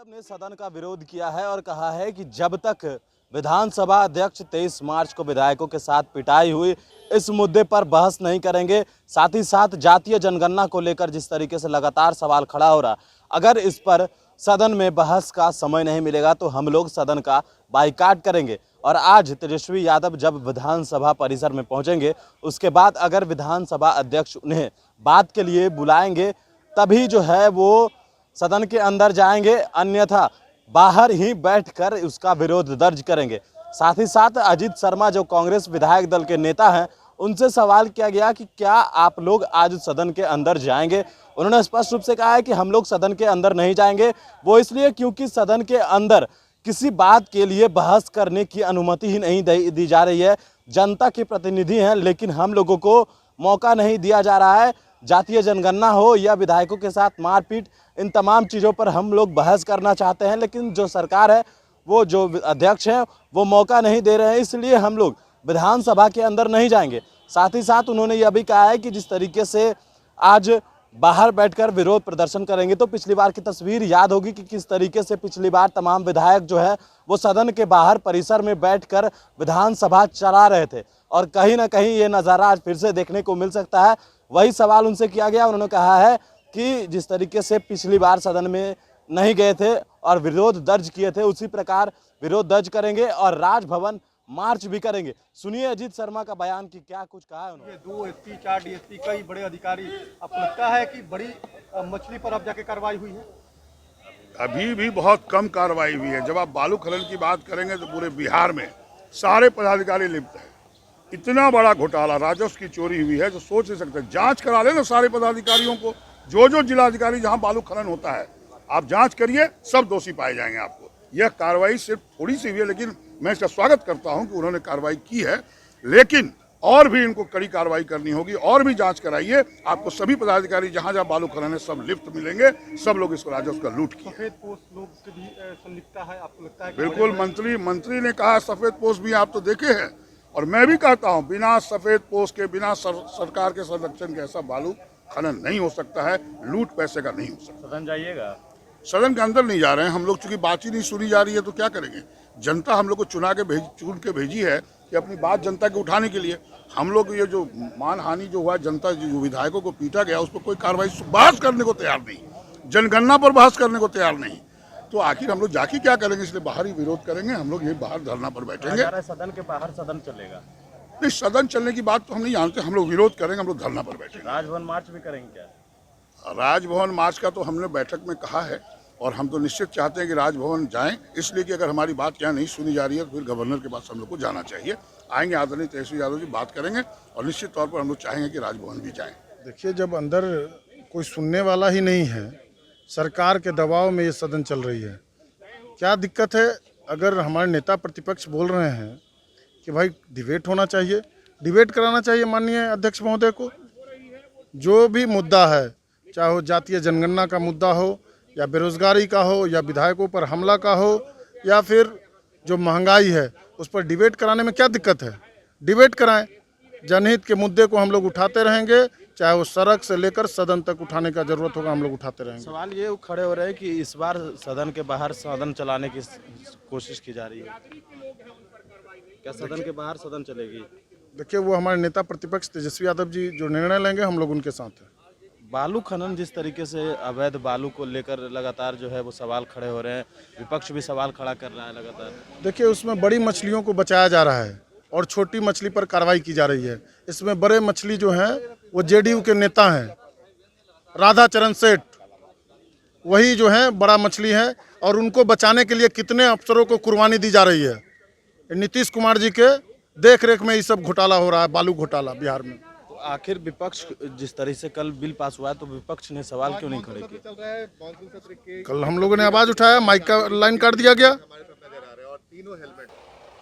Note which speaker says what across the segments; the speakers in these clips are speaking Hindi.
Speaker 1: यादव ने सदन का विरोध किया है और कहा है कि जब तक विधानसभा अध्यक्ष 23 मार्च को विधायकों के साथ पिटाई हुई, इस मुद्दे पर बहस नहीं करेंगे। साथ ही साथ जातीय जनगणना को लेकर जिस तरीके से लगातार सवाल खड़ा हो रहा, अगर इस पर सदन में बहस का समय नहीं मिलेगा तो हम लोग सदन का बाइकाट करेंगे। और आज तेजस्वी यादव जब विधानसभा परिसर में पहुंचेंगे, उसके बाद अगर विधानसभा अध्यक्ष उन्हें बात के लिए बुलाएंगे तभी जो है वो सदन के अंदर जाएंगे, अन्यथा बाहर ही बैठकर उसका विरोध दर्ज करेंगे। साथ ही साथ अजीत शर्मा जो कांग्रेस विधायक दल के नेता हैं, उनसे सवाल किया गया कि क्या आप लोग आज सदन के अंदर जाएंगे। उन्होंने स्पष्ट रूप से कहा है कि हम लोग सदन के अंदर नहीं जाएंगे। वो इसलिए क्योंकि सदन के अंदर किसी बात के लिए बहस करने की अनुमति ही नहीं दी जा रही है। जनता के प्रतिनिधि हैं, लेकिन हम लोगों को मौका नहीं दिया जा रहा है। जातीय जनगणना हो या विधायकों के साथ मारपीट, इन तमाम चीज़ों पर हम लोग बहस करना चाहते हैं, लेकिन जो सरकार है, वो जो अध्यक्ष हैं, वो मौका नहीं दे रहे हैं। इसलिए हम लोग विधानसभा के अंदर नहीं जाएंगे। साथ ही साथ उन्होंने यह भी कहा है कि जिस तरीके से आज बाहर बैठकर विरोध प्रदर्शन करेंगे तो पिछली बार की तस्वीर याद होगी कि किस तरीके से पिछली बार तमाम विधायक जो है वो सदन के बाहर परिसर में बैठकर विधानसभा चला रहे थे। और कहीं ना कहीं ये नज़ारा आज फिर से देखने को मिल सकता है। वही सवाल उनसे किया गया। उन्होंने कहा है कि जिस तरीके से पिछली बार सदन में नहीं गए थे और विरोध दर्ज किए थे, उसी प्रकार विरोध दर्ज करेंगे और राजभवन मार्च भी करेंगे। सुनिए अजीत शर्मा का बयान कि क्या कुछ कहा है उन्होंने।
Speaker 2: 2 एसपी 4 डीएसपी कई बड़े अधिकारी, आपको लगता है कि बड़ी मछली पर अब जाके कार्रवाई हुई है?
Speaker 3: अभी भी बहुत कम कार्रवाई हुई है। जब आप बालू खनन की बात करेंगे तो पूरे बिहार में सारे पदाधिकारी लिप्त हैं। इतना बड़ा घोटाला, राजस्व की चोरी हुई है जो सोच नहीं सकते। जांच करा लेना सारे पदाधिकारियों को, जो जिलाधिकारी जहां बालू खनन होता है आप जांच करिए, सब दोषी पाए जाएंगे। आपको यह कार्रवाई सिर्फ थोड़ी सी हुई है, लेकिन मैं इसका स्वागत करता हूं कि उन्होंने कार्रवाई की है, लेकिन और भी इनको कड़ी कार्रवाई करनी होगी। और भी जांच कराइए, आपको सभी पदाधिकारी जहां जहां बालू खनन है सब लिप्त मिलेंगे। सब लोग इसको राजस्व का लूट किए।
Speaker 2: सफेद पोस्ट लोग से भी संलिप्तता है, आपको लगता है?
Speaker 3: बिल्कुल, मंत्री ने कहा सफेद पोस्ट भी आप तो देखे हैं, और मैं भी कहता हूं बिना सफेद पोस्ट के, बिना सरकार के संरक्षण के ऐसा बालू खनन नहीं हो सकता है। लूट पैसे का नहीं हो सकता।
Speaker 1: सदन जाइएगा?
Speaker 3: सदन के अंदर नहीं जा रहे हैं हम लोग, चूंकि बात ही नहीं सुनी जा रही है तो क्या करेंगे। जनता हम लोग को चुन के भेजी है कि अपनी बात जनता के उठाने के लिए। हम लोग ये जो मानहानि जो हुआ, जनता जो विधायकों को पीटा गया, उस पर कोई कार्रवाई, बहस करने को तैयार नहीं, जनगणना पर बहस करने को तैयार नहीं, तो आखिर हम लोग जाके क्या करेंगे। इसलिए बाहर ही विरोध करेंगे। हम लोग यही बाहर धरना पर बैठेंगे।
Speaker 1: सदन के बाहर सदन चलेगा?
Speaker 3: नहीं, सदन चलने की बात तो हम नहीं जानते। हम लोग विरोध करेंगे, हम लोग धरना पर बैठेंगे।
Speaker 1: राजभवन मार्च भी करेंगे क्या?
Speaker 3: राजभवन मार्च का तो हमने बैठक में कहा है, और हम तो निश्चित चाहते हैं कि राजभवन जाएं, इसलिए कि अगर हमारी बात यहाँ नहीं सुनी जा रही है तो फिर गवर्नर के पास हम लोग को जाना चाहिए। आएंगे आदरणीय तेजस्वी यादव जी, बात करेंगे, और निश्चित तौर पर हम लोग चाहेंगे कि राजभवन भी जाएं।
Speaker 4: देखिए, जब अंदर कोई सुनने वाला ही नहीं है, सरकार के दबाव में ये सदन चल रही है, क्या दिक्कत है? अगर हमारे नेता प्रतिपक्ष बोल रहे हैं कि भाई डिबेट होना चाहिए, डिबेट कराना चाहिए माननीय अध्यक्ष महोदय को। जो भी मुद्दा है, चाहे वो जातीय जनगणना का मुद्दा हो, या बेरोजगारी का हो, या विधायकों पर हमला का हो, या फिर जो महंगाई है उस पर डिबेट कराने में क्या दिक्कत है? डिबेट कराएं। जनहित के मुद्दे को हम लोग उठाते रहेंगे, चाहे वो सड़क से लेकर सदन तक उठाने का जरूरत होगा, हम लोग उठाते रहेंगे।
Speaker 1: सवाल ये खड़े हो रहे हैं कि इस बार सदन के बाहर सदन चलाने की कोशिश की जा रही है। क्या सदन के बाहर सदन चलेगी?
Speaker 4: देखिए, वो हमारे नेता प्रतिपक्ष तेजस्वी यादव जी जो निर्णय लेंगे, हम लोग उनके साथ हैं।
Speaker 1: बालू खनन जिस तरीके से अवैध बालू को लेकर लगातार जो है वो सवाल खड़े हो रहे हैं, विपक्ष भी सवाल खड़ा कर रहा है लगातार।
Speaker 4: देखिए, उसमें बड़ी मछलियों को बचाया जा रहा है और छोटी मछली पर कार्रवाई की जा रही है। इसमें बड़े मछली जो हैं वो जेडीयू के नेता हैं, राधा चरण सेठ, वही जो है बड़ा मछली है, और उनको बचाने के लिए कितने अफसरों को कुर्बानी दी जा रही है। नीतीश कुमार जी के देख रेख में ये सब घोटाला हो रहा है, बालू घोटाला बिहार में।
Speaker 1: तो आखिर विपक्ष जिस तरह से कल बिल पास हुआ है, तो विपक्ष ने सवाल क्यों नहीं खड़े किए?
Speaker 4: कल हम लोगों ने आवाज उठाया, माइक का लाइन काट दिया गया।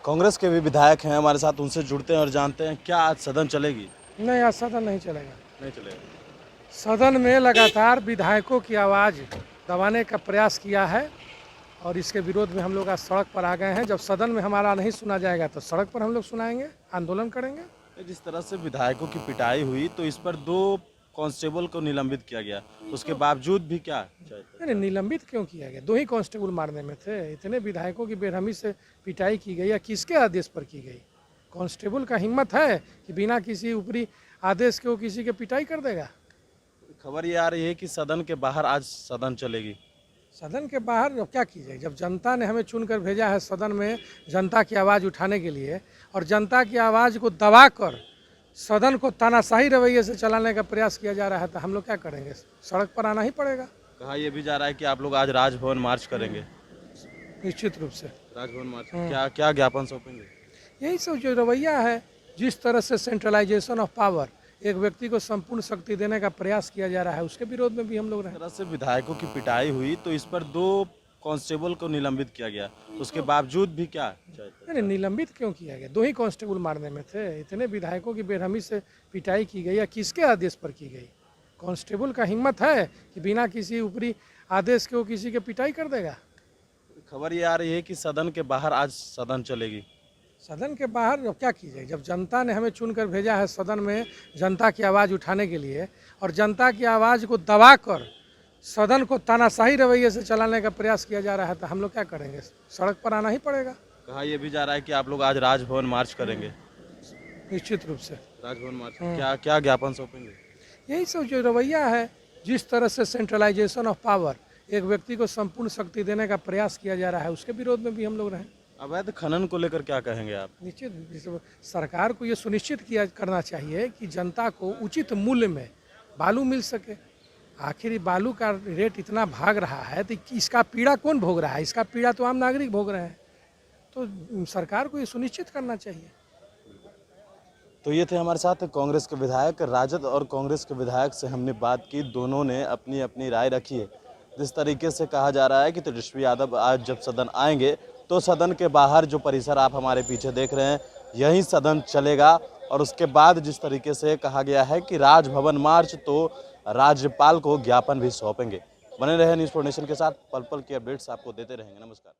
Speaker 1: कांग्रेस के भी विधायक हैं हमारे साथ, उनसे जुड़ते हैं और जानते हैं क्या आज सदन चलेगी?
Speaker 5: नहीं, आज सदन नहीं चलेगा।
Speaker 1: नहीं चलेगा।
Speaker 5: सदन में लगातार विधायकों की आवाज़ दबाने का प्रयास किया है, और इसके विरोध में हम लोग आज सड़क पर आ गए हैं। जब सदन में हमारा नहीं सुना जाएगा तो सड़क पर हम लोग सुनाएंगे, आंदोलन करेंगे।
Speaker 1: जिस तरह से विधायकों की पिटाई हुई, तो इस पर 2 कांस्टेबल को निलंबित किया गया, उसके बावजूद भी क्या
Speaker 5: नहीं, निलंबित क्यों किया गया? 2 ही कांस्टेबल मारने में थे। इतने विधायकों की बेरहमी से पिटाई की गई या किसके आदेश पर की गई? कांस्टेबल का हिम्मत है कि बिना किसी ऊपरी आदेश के वो किसी के पिटाई कर देगा?
Speaker 1: खबर ये आ रही है कि सदन के बाहर आज सदन चलेगी।
Speaker 5: सदन के बाहर अब क्या कीजिए? जब जनता ने हमें चुनकर भेजा है सदन में जनता की आवाज़ उठाने के लिए और जनता की आवाज़ को दबाकर सदन को तानाशाही रवैये से चलाने का प्रयास किया जा रहा है, तो हम लोग क्या करेंगे? सड़क पर आना ही पड़ेगा
Speaker 1: कहा यह भी जा रहा है कि आप लोग आज राजभवन मार्च करेंगे।
Speaker 5: निश्चित रूप से।
Speaker 1: राजभवन मार्च क्या क्या ज्ञापन सौंपेंगे?
Speaker 5: यही सब जो रवैया है, जिस तरह से सेंट्रलाइजेशन ऑफ पावर, एक व्यक्ति को संपूर्ण शक्ति देने का प्रयास किया जा रहा है, उसके विरोध में भी हम लोग रहे।
Speaker 1: इस तरह से विधायकों की पिटाई हुई तो इस पर 2 कांस्टेबल को निलंबित किया गया, उसके बावजूद भी क्या?
Speaker 5: नहीं, निलंबित क्यों किया गया? 2 ही कांस्टेबल मारने में थे। इतने विधायकों की बेरहमी से पिटाई की गई या किसके आदेश पर की गई? कांस्टेबल का हिम्मत है कि बिना किसी ऊपरी आदेश के वो किसी के पिटाई कर देगा?
Speaker 1: खबर ये आ रही है कि सदन के बाहर आज सदन चलेगी।
Speaker 5: सदन के बाहर अब क्या कीजिए? जब जनता ने हमें चुनकर भेजा है सदन में जनता की आवाज़ उठाने के लिए और जनता की आवाज़ को दबाकर सदन को तानाशाही रवैये से चलाने का प्रयास किया जा रहा है, तो हम लोग क्या करेंगे? सड़क पर आना ही पड़ेगा।
Speaker 1: कहा यह भी जा रहा है कि आप लोग आज राजभवन मार्च करेंगे।
Speaker 5: निश्चित रूप से।
Speaker 1: राजभवन मार्च क्या क्या ज्ञापन सौंपेंगे?
Speaker 5: यही सब जो रवैया है, जिस तरह से सेंट्रलाइजेशन ऑफ पावर, एक व्यक्ति को संपूर्ण शक्ति देने का प्रयास किया जा रहा है, उसके विरोध में भी हम लोग रहे।
Speaker 1: अवैध खनन को लेकर क्या कहेंगे आप?
Speaker 5: निश्चित सरकार को ये सुनिश्चित किया करना चाहिए कि जनता को उचित मूल्य में बालू मिल सके। आखिर बालू का रेट इतना भाग रहा है तो इसका पीड़ा कौन भोग रहा है? इसका पीड़ा तो आम नागरिक भोग रहे हैं। तो सरकार को ये सुनिश्चित करना चाहिए।
Speaker 1: तो ये थे हमारे साथ कांग्रेस के विधायक। राजद और कांग्रेस के विधायक से हमने बात की, दोनों ने अपनी अपनी राय रखी है। जिस तरीके से कहा जा रहा है कि तेजस्वी यादव आज जब सदन आएंगे तो सदन के बाहर जो परिसर आप हमारे पीछे देख रहे हैं यहीं सदन चलेगा, और उसके बाद जिस तरीके से कहा गया है कि राजभवन मार्च, तो राज्यपाल को ज्ञापन भी सौंपेंगे। बने रहे न्यूज़4 नेशन के साथ, पल पल की अपडेट्स आपको देते रहेंगे। नमस्कार।